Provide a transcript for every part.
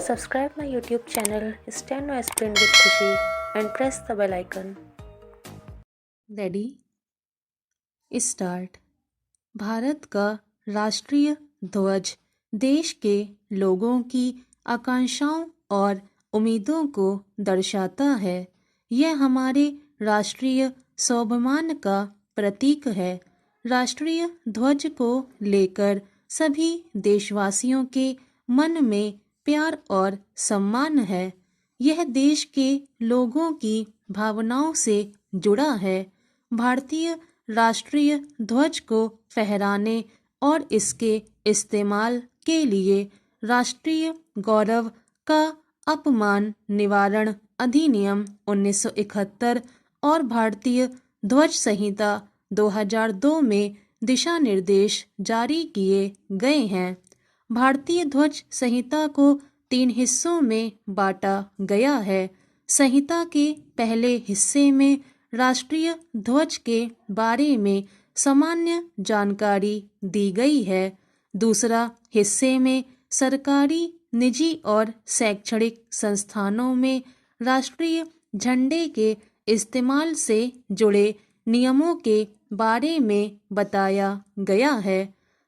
Subscribe my YouTube channel Steno Explained with Khushi and press the bell icon. Ready start. Bharat का राष्ट्रीय ध्वज देश के लोगों की आकांक्षाओं और उम्मीदों को दर्शाता है। यह हमारे राष्ट्रीय स्वाभिमान का प्रतीक है। राष्ट्रीय ध्वज को लेकर सभी देशवासियों के मन में प्यार और सम्मान है। यह देश के लोगों की भावनाओं से जुड़ा है। भारतीय राष्ट्रीय ध्वज को फहराने और इसके इस्तेमाल के लिए राष्ट्रीय गौरव का अपमान निवारण अधिनियम 1971 और भारतीय ध्वज संहिता 2002 में दिशा निर्देश जारी किए गए हैं। भारतीय ध्वज संहिता को 3 हिस्सों में बांटा गया है। संहिता के पहले हिस्से में राष्ट्रीय ध्वज के बारे में सामान्य जानकारी दी गई है। दूसरा हिस्से में सरकारी, निजी और शैक्षणिक संस्थानों में राष्ट्रीय झंडे के इस्तेमाल से जुड़े नियमों के बारे में बताया गया है।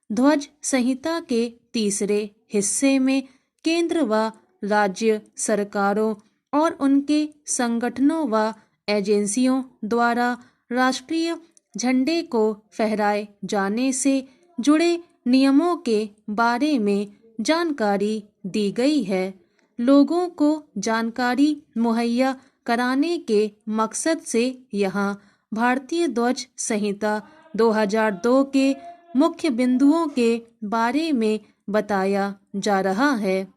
ध्वज संहिता के तीसरे हिस्से में केंद्र व राज्य सरकारों और उनके संगठनों व एजेंसियों द्वारा राष्ट्रीय झंडे को फहराए जाने से जुड़े नियमों के बारे में जानकारी दी गई है। लोगों को जानकारी मुहैया कराने के मकसद से यहाँ भारतीय ध्वज संहिता 2002 के मुख्य बिंदुओं के बारे में बताया जा रहा है।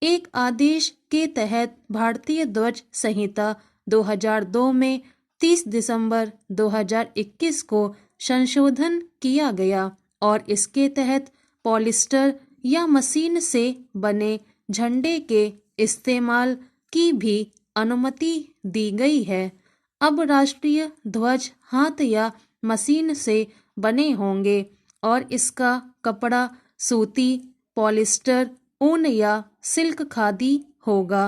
एक आदेश के तहत भारतीय ध्वज संहिता 2002 में 30 दिसंबर 2021 को संशोधन किया गया और इसके तहत पॉलिस्टर या मशीन से बने झंडे के इस्तेमाल की भी अनुमति दी गई है। अब राष्ट्रीय ध्वज हाथ या मशीन से बने होंगे और इसका कपड़ा सूती, पॉलिस्टर, ऊन या सिल्क खादी होगा।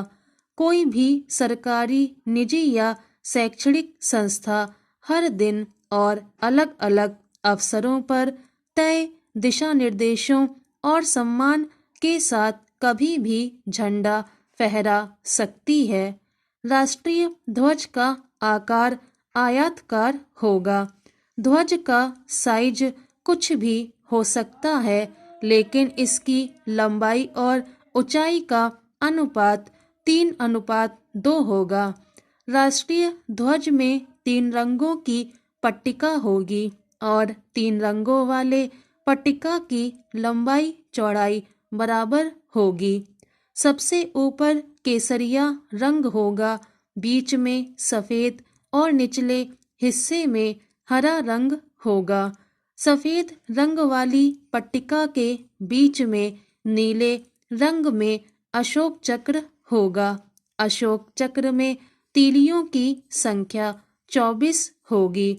कोई भी सरकारी, निजी या शैक्षणिक संस्था हर दिन और अलग अलग अवसरों पर तय दिशा निर्देशों और सम्मान के साथ कभी भी झंडा फहरा सकती है। राष्ट्रीय ध्वज का आकार आयताकार होगा। ध्वज का साइज कुछ भी हो सकता है, लेकिन इसकी लंबाई और ऊंचाई का अनुपात 3:2 होगा। राष्ट्रीय ध्वज में 3 रंगों की पट्टिका होगी और 3 रंगों वाले पट्टिका की लंबाई चौड़ाई बराबर होगी। सबसे ऊपर केसरिया रंग होगा, बीच में सफेद और निचले हिस्से में हरा रंग होगा। सफेद रंग वाली पट्टिका के बीच में नीले रंग में अशोक चक्र होगा। अशोक चक्र में तीलियों की संख्या 24 होगी।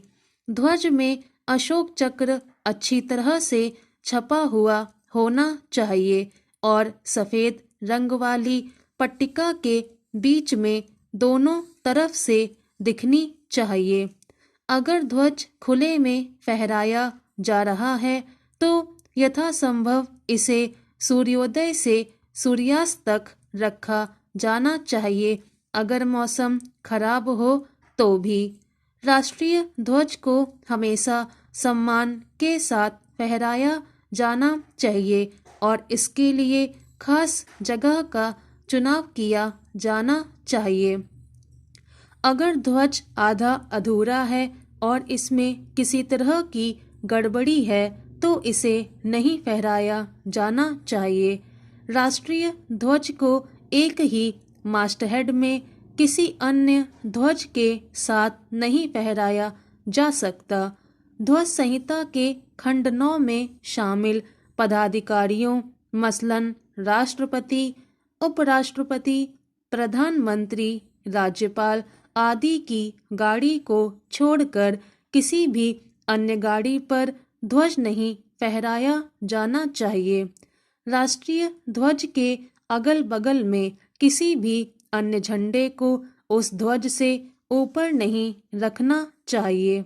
ध्वज में अशोक चक्र अच्छी तरह से छपा हुआ होना चाहिए और सफेद रंग वाली पट्टिका के बीच में दोनों तरफ से दिखनी चाहिए। अगर ध्वज खुले में फहराया जा रहा है तो यथासंभव इसे सूर्योदय से सूर्यास्त तक रखा जाना चाहिए। अगर मौसम खराब हो तो भी राष्ट्रीय ध्वज को हमेशा सम्मान के साथ फहराया जाना चाहिए और इसके लिए खास जगह का चुनाव किया जाना चाहिए। अगर ध्वज आधा अधूरा है और इसमें किसी तरह की गड़बड़ी है तो इसे नहीं फहराया जाना चाहिए। राष्ट्रीय ध्वज को एक ही मास्टहेड में किसी अन्य ध्वज के साथ नहीं फहराया जा सकता। ध्वज संहिता के खंड 9 में शामिल पदाधिकारियों मसलन राष्ट्रपति, उपराष्ट्रपति, प्रधानमंत्री, राज्यपाल आदि की गाड़ी को छोड़कर किसी भी अन्य गाड़ी पर ध्वज नहीं फहराया जाना चाहिए। राष्ट्रीय ध्वज के अगल बगल में किसी भी अन्य झंडे को उस ध्वज से ऊपर नहीं रखना चाहिए।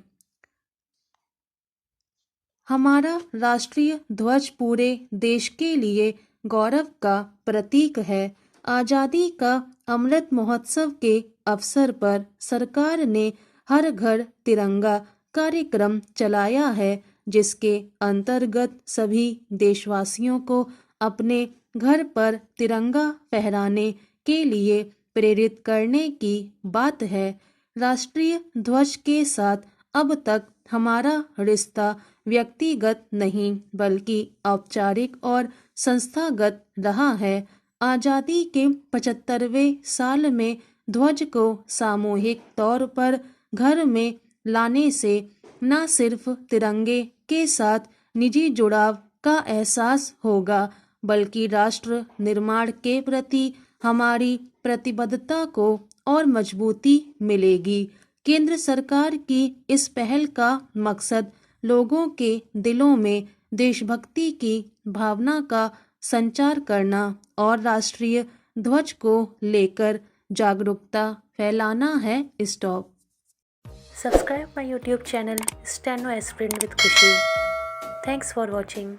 हमारा राष्ट्रीय ध्वज पूरे देश के लिए गौरव का प्रतीक है। आज़ादी का अमृत महोत्सव के अवसर पर सरकार ने हर घर तिरंगा कार्यक्रम चलाया है, जिसके अंतर्गत सभी देशवासियों को अपने घर पर तिरंगा फहराने के लिए प्रेरित करने की बात है। राष्ट्रीय ध्वज के साथ अब तक हमारा रिश्ता व्यक्तिगत नहीं बल्कि औपचारिक और संस्थागत रहा है। आज़ादी के 75वें साल में ध्वज को सामूहिक तौर पर घर में लाने से न सिर्फ तिरंगे के साथ निजी जुड़ाव का एहसास होगा, बल्कि राष्ट्र निर्माण के प्रति हमारी प्रतिबद्धता को और मजबूती मिलेगी। केंद्र सरकार की इस पहल का मकसद लोगों के दिलों में देशभक्ति की भावना का संचार करना और राष्ट्रीय ध्वज को लेकर जागरूकता फैलाना है। Stop. Subscribe my YouTube channel Steno Aspirin with Khushi. Thanks for watching.